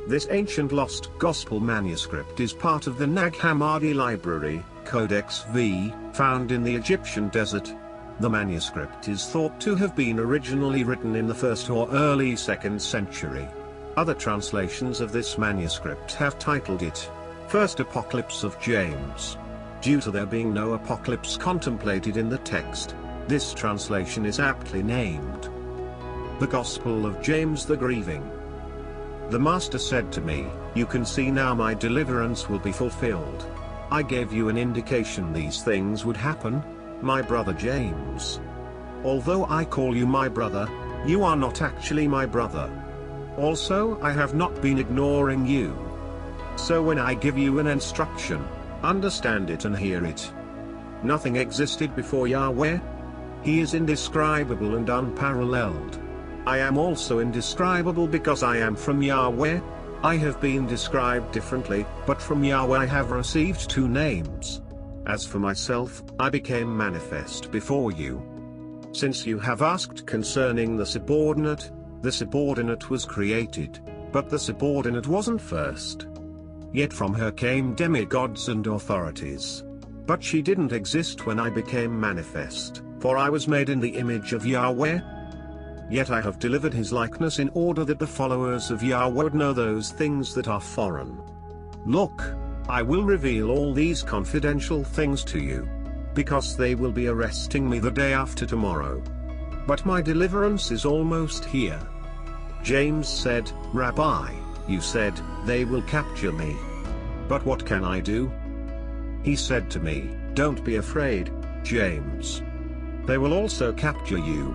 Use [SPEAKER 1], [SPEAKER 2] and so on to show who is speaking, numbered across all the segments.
[SPEAKER 1] This ancient lost gospel manuscript is part of the Nag Hammadi library, Codex V, found in the Egyptian desert. The manuscript is thought to have been originally written in the 1st or early 2nd century. Other translations of this manuscript have titled it, First Apocalypse of James. Due to there being no apocalypse contemplated in the text, this translation is aptly named The Gospel of James the Grieving. The Master said to me, "You can see now my deliverance will be fulfilled. I gave you an indication these things would happen, my brother James. Although I call you my brother, you are not actually my brother. Also, I have not been ignoring you. So when I give you an instruction, understand it and hear it. Nothing existed before Yahweh. He is indescribable and unparalleled. I am also indescribable because I am from Yahweh. I have been described differently, but from Yahweh I have received 2 names. As for myself, I became manifest before you. Since you have asked concerning the subordinate was created, but the subordinate wasn't first. Yet from her came demigods and authorities. But she didn't exist when I became manifest, for I was made in the image of Yahweh. Yet I have delivered his likeness in order that the followers of Yahweh would know those things that are foreign. Look, I will reveal all these confidential things to you, because they will be arresting me the day after tomorrow. But my deliverance is almost here." James said, "Rabbi, you said, they will capture me. But what can I do?" He said to me, "Don't be afraid, James. They will also capture you.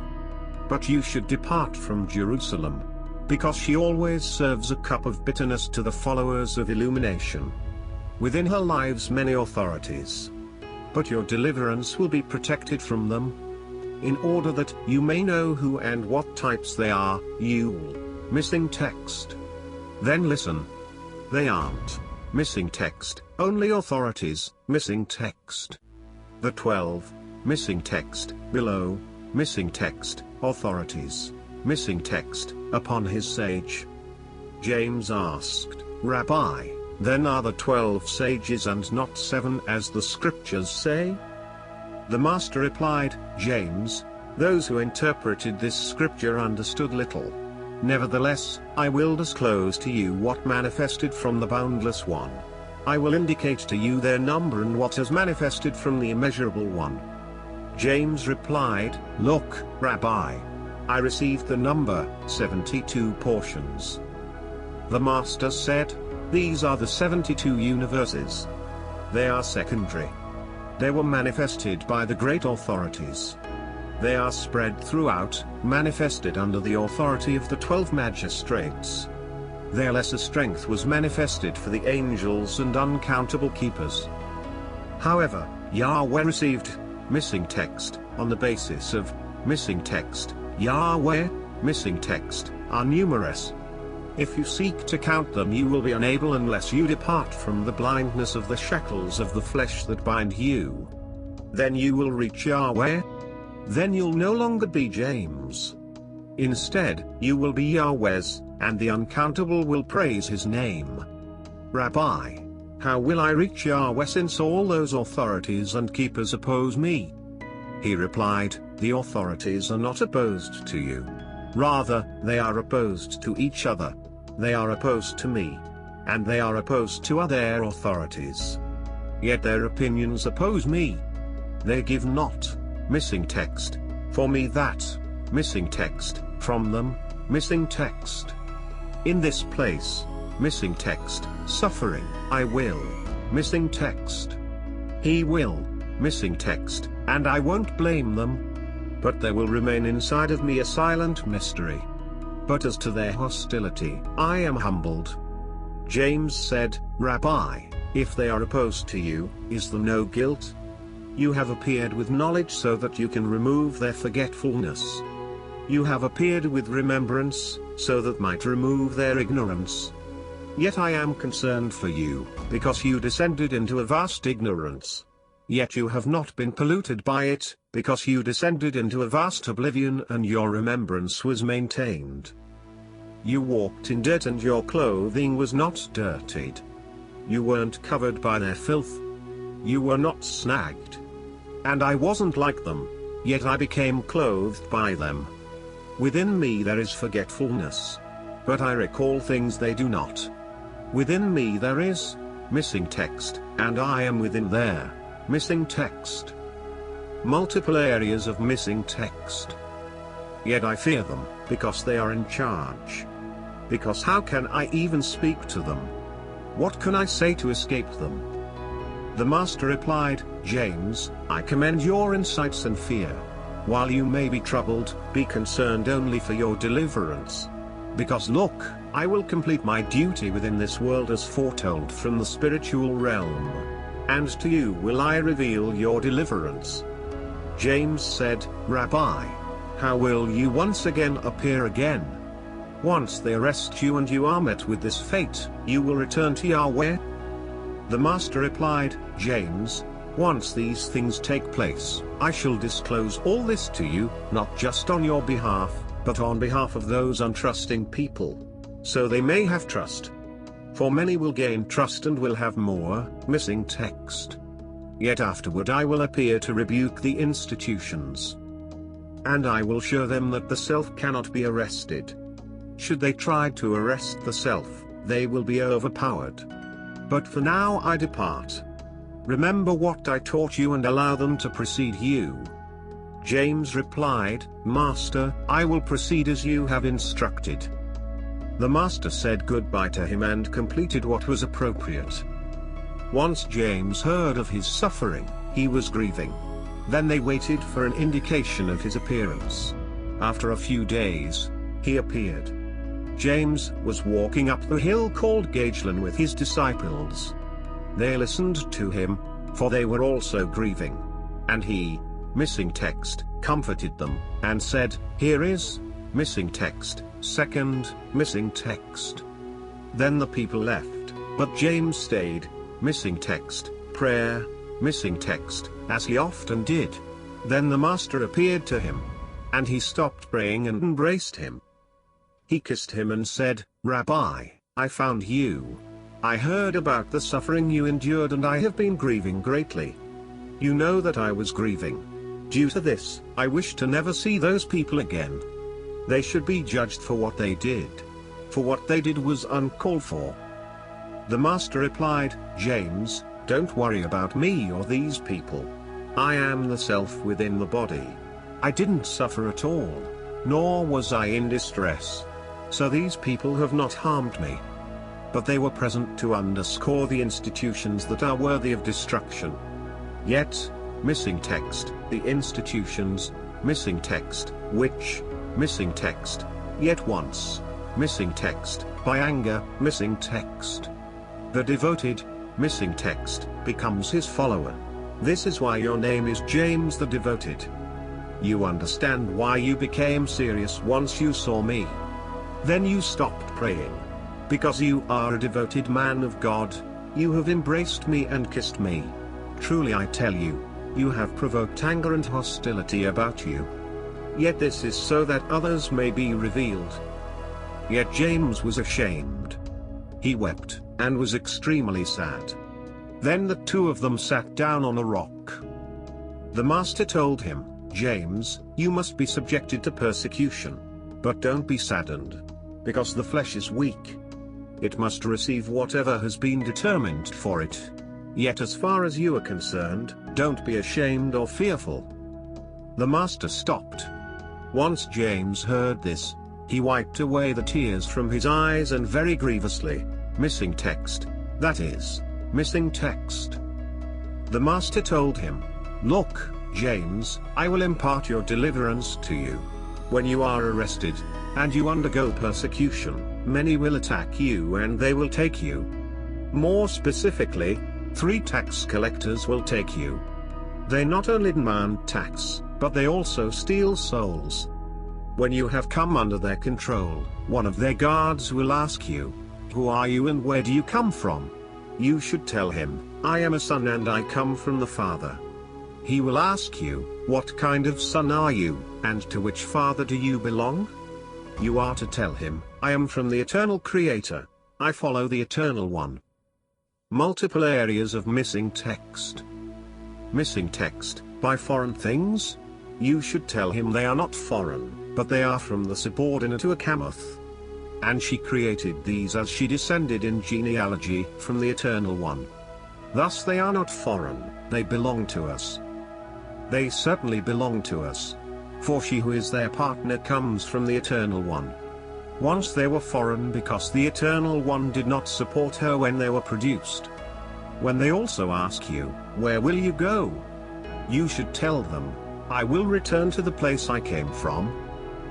[SPEAKER 1] But you should depart from Jerusalem, because she always serves a cup of bitterness to the followers of illumination. Within her lives many authorities. But your deliverance will be protected from them. In order that you may know who and what types they are, missing text. Then listen. They aren't missing text, only authorities, missing text. The 12, missing text, below, missing text, authorities, missing text, upon his sage." James asked, "Rabbi, then are the 12 sages and not 7 as the scriptures say?" The Master replied, "James, those who interpreted this scripture understood little. Nevertheless, I will disclose to you what manifested from the Boundless One. I will indicate to you their number and what has manifested from the Immeasurable One." James replied, "Look, Rabbi, I received the number, 72 portions." The Master said, "These are the 72 universes. They are secondary. They were manifested by the great authorities. They are spread throughout, manifested under the authority of the 12 magistrates. Their lesser strength was manifested for the angels and uncountable keepers. However, Yahweh received missing text on the basis of missing text. Yahweh, missing text, are numerous. If you seek to count them you will be unable unless you depart from the blindness of the shackles of the flesh that bind you. Then you will reach Yahweh. Then you'll no longer be James. Instead, you will be Yahweh's, and the uncountable will praise his name." "Rabbi, how will I reach Yahweh since all those authorities and keepers oppose me?" He replied, "The authorities are not opposed to you. Rather, they are opposed to each other. They are opposed to me. And they are opposed to other authorities. Yet their opinions oppose me. They give not missing text for me that missing text from them, missing text. In this place, missing text, suffering, I will, missing text. He will, missing text, and I won't blame them. But there will remain inside of me a silent mystery. But as to their hostility, I am humbled." James said, "Rabbi, if they are opposed to you, is there no guilt? You have appeared with knowledge so that you can remove their forgetfulness. You have appeared with remembrance, so that might remove their ignorance. Yet I am concerned for you, because you descended into a vast ignorance. Yet you have not been polluted by it, because you descended into a vast oblivion and your remembrance was maintained. You walked in dirt and your clothing was not dirtied. You weren't covered by their filth. You were not snagged. And I wasn't like them, yet I became clothed by them. Within me there is forgetfulness. But I recall things they do not. Within me there is missing text, and I am within there, missing text. Multiple areas of missing text. Yet I fear them, because they are in charge. Because how can I even speak to them? What can I say to escape them? The Master replied, James, I commend your insights and fear. While you may be troubled, be concerned only for your deliverance. Because look, I will complete my duty within this world as foretold from the spiritual realm. And to you will I reveal your deliverance. James said, Rabbi, how will you once again appear again? Once they arrest you and you are met with this fate, you will return to Yahweh? The Master replied, James, once these things take place, I shall disclose all this to you, not just on your behalf, but on behalf of those untrusting people. So they may have trust. For many will gain trust and will have more missing text. Yet afterward I will appear to rebuke the institutions. And I will show them that the self cannot be arrested. Should they try to arrest the self, they will be overpowered. But for now I depart. Remember what I taught you and allow them to precede you. James replied, Master, I will proceed as you have instructed. The Master said goodbye to him and completed what was appropriate. Once James heard of his suffering, he was grieving. Then they waited for an indication of his appearance. After a few days, he appeared. James was walking up the hill called Gagelan with his disciples. They listened to him, for they were also grieving. And he, missing text, comforted them, and said, Here is missing text, second missing text. Then the people left, but James stayed, missing text, prayer, missing text, as he often did. Then the Master appeared to him. And he stopped praying and embraced him. He kissed him and said, Rabbi, I found you. I heard about the suffering you endured and I have been grieving greatly. You know that I was grieving. Due to this, I wish to never see those people again. They should be judged for what they did. For what they did was uncalled for. The Master replied, James, don't worry about me or these people. I am the self within the body. I didn't suffer at all, nor was I in distress. So these people have not harmed me. But they were present to underscore the institutions that are worthy of destruction. Yet, missing text, the institutions, missing text, which, missing text, yet once, missing text, by anger, missing text. The devoted, missing text, becomes his follower. This is why your name is James the Devoted. You understand why you became serious once you saw me. Then you stopped praying. Because you are a devoted man of God, you have embraced me and kissed me. Truly I tell you, you have provoked anger and hostility about you. Yet this is so that others may be revealed. Yet James was ashamed. He wept, and was extremely sad. Then the two of them sat down on a rock. The Master told him, James, you must be subjected to persecution. But don't be saddened. Because the flesh is weak. It must receive whatever has been determined for it. Yet as far as you are concerned, don't be ashamed or fearful. The Master stopped. Once James heard this, he wiped away the tears from his eyes and very grievously, missing text, that is, missing text. The Master told him, Look, James, I will impart your deliverance to you. When you are arrested, and you undergo persecution, many will attack you and they will take you. More specifically, 3 tax collectors will take you. They not only demand tax, but they also steal souls. When you have come under their control, one of their guards will ask you, Who are you and where do you come from? You should tell him, I am a son and I come from the Father. He will ask you, What kind of son are you, and to which father do you belong? You are to tell him, I am from the eternal Creator. I follow the Eternal One. Multiple areas of missing text. Missing text, by foreign things? You should tell him they are not foreign, but they are from the subordinate to Akamoth. And she created these as she descended in genealogy from the Eternal One. Thus they are not foreign, they belong to us. They certainly belong to us. For she who is their partner comes from the Eternal One. Once they were foreign because the Eternal One did not support her when they were produced. When they also ask you, where will you go? You should tell them, I will return to the place I came from.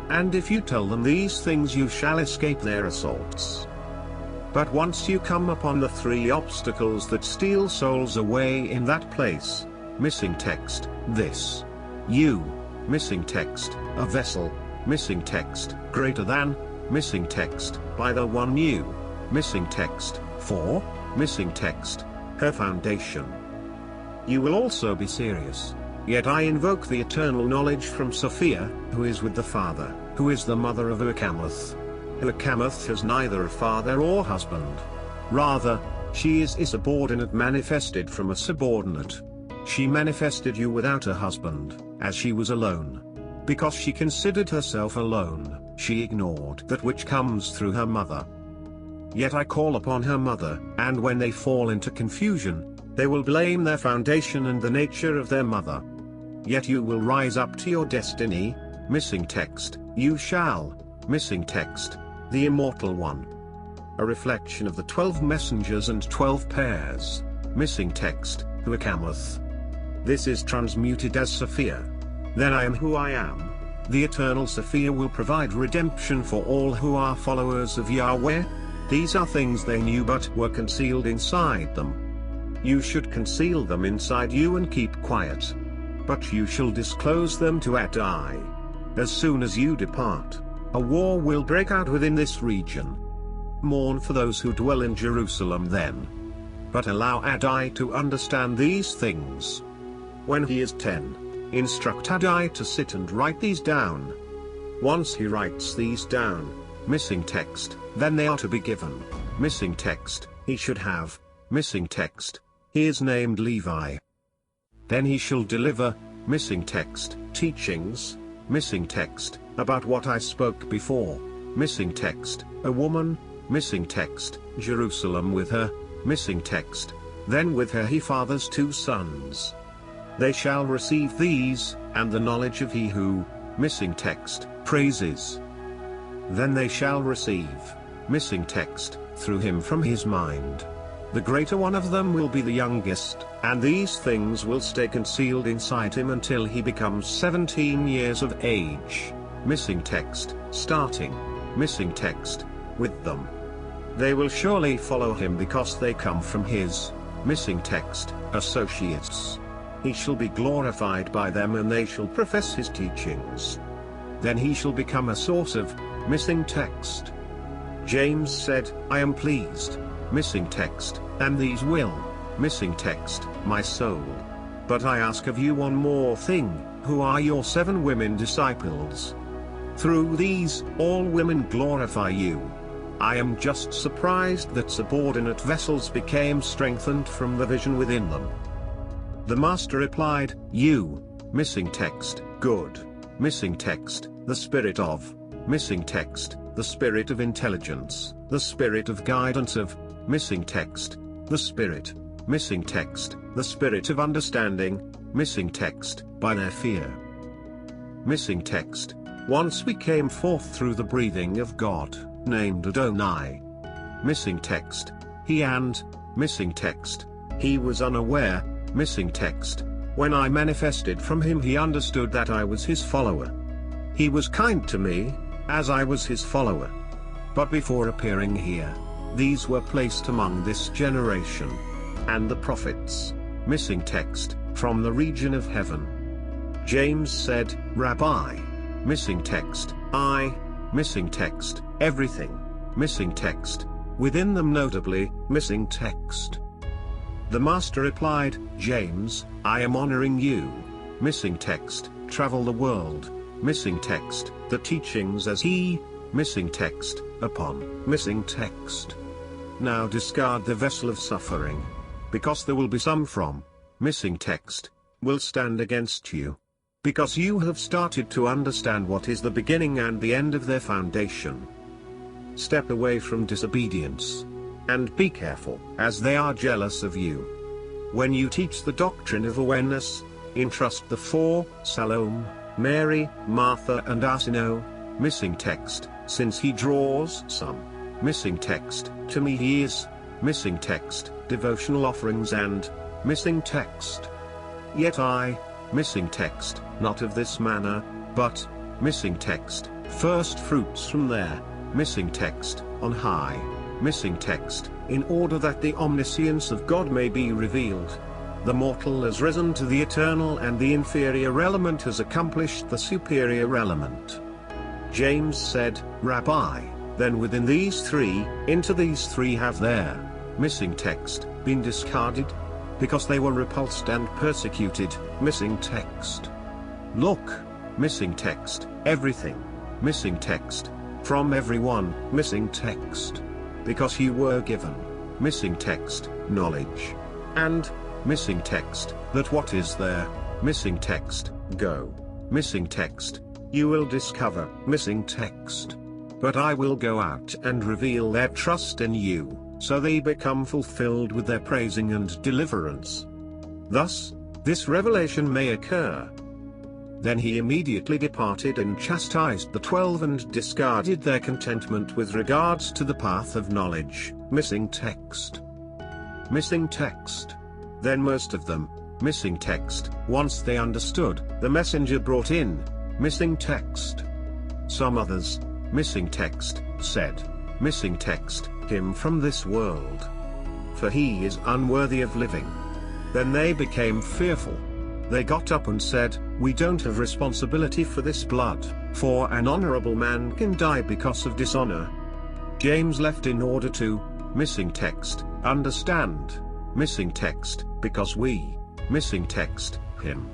[SPEAKER 1] And if you tell them these things you shall escape their assaults. But once you come upon the 3 obstacles that steal souls away in that place, missing text, this. You, missing text, a vessel, missing text, greater than, missing text, by the one you, missing text, for, missing text, her foundation. You will also be serious. Yet I invoke the eternal knowledge from Sophia, who is with the Father, who is the mother of Akamoth. Akamoth has neither a father or husband. Rather, she is a subordinate manifested from a subordinate. She manifested you without a husband, as she was alone. Because she considered herself alone, she ignored that which comes through her mother. Yet I call upon her mother, and when they fall into confusion, they will blame their foundation and the nature of their mother. Yet you will rise up to your destiny, missing text, you shall, missing text, the Immortal One. A reflection of the 12 messengers and 12 pairs, missing text, to Akamoth. This is transmuted as Sophia. Then I am who I am. The eternal Sophia will provide redemption for all who are followers of Yahweh. These are things they knew but were concealed inside them. You should conceal them inside you and keep quiet. But you shall disclose them to Adai. As soon as you depart, a war will break out within this region. Mourn for those who dwell in Jerusalem then. But allow Adai to understand these things. When he is 10, instruct Adai to sit and write these down. Once he writes these down, missing text, then they are to be given, missing text, he should have, missing text, he is named Levi. Then he shall deliver, missing text, teachings, missing text, about what I spoke before, missing text, a woman, missing text, Jerusalem with her, missing text, then with her he fathers 2 sons. They shall receive these, and the knowledge of he who, missing text, praises. Then they shall receive, missing text, through him from his mind. The greater one of them will be the youngest, and these things will stay concealed inside him until he becomes 17 years of age, missing text, starting, missing text, with them. They will surely follow him because they come from his, missing text, associates. He shall be glorified by them and they shall profess his teachings. Then he shall become a source of, missing text. James said, I am pleased, missing text, and these will, missing text, my soul. But I ask of you one more thing, who are your 7 women disciples? Through these, all women glorify you. I am just surprised that subordinate vessels became strengthened from the vision within them. The Master replied, you, missing text, good, missing text, the spirit of, missing text, the spirit of intelligence, the spirit of guidance of, missing text, the spirit, missing text, the spirit of understanding, missing text, by their fear. Missing text, once we came forth through the breathing of God, named Adonai. Missing text, he and, missing text, he was unaware, missing text, when I manifested from him he understood that I was his follower. He was kind to me, as I was his follower. But before appearing here, these were placed among this generation. And the prophets, missing text, from the region of heaven. James said, Rabbi, missing text, I, missing text, everything, missing text, within them notably, missing text. The Master replied, James, I am honoring you, missing text, travel the world, missing text, the teachings as he, missing text, upon, missing text. Now discard the vessel of suffering. Because there will be some from, missing text, will stand against you. Because you have started to understand what is the beginning and the end of their foundation. Step away from disobedience. And be careful, as they are jealous of you. When you teach the doctrine of awareness, entrust the four, Salome, Mary, Martha and Arsinoe, missing text, since he draws some, missing text, to me he is, missing text, devotional offerings and, missing text. Yet I, missing text, not of this manner, but, missing text, first fruits from there, missing text, on high, missing text, in order that the omniscience of God may be revealed. The mortal has risen to the eternal and the inferior element has accomplished the superior element. James said, Rabbi, then within these three, into these three have there, missing text, been discarded? Because they were repulsed and persecuted, missing text. Look, missing text, everything, missing text, from everyone, missing text. Because you were given, missing text, knowledge. And, missing text, that what is there, missing text, go, missing text, you will discover, missing text. But I will go out and reveal their trust in you, so they become fulfilled with their praising and deliverance. Thus, this revelation may occur. Then he immediately departed and chastised the 12 and discarded their contentment with regards to the path of knowledge, missing text. Missing text. Then most of them, missing text, once they understood, the messenger brought in, missing text. Some others, missing text, said, missing text, him from this world. For he is unworthy of living. Then they became fearful. They got up and said, we don't have responsibility for this blood, for an honorable man can die because of dishonor. James left in order to, missing text, understand, missing text, because we, missing text, him.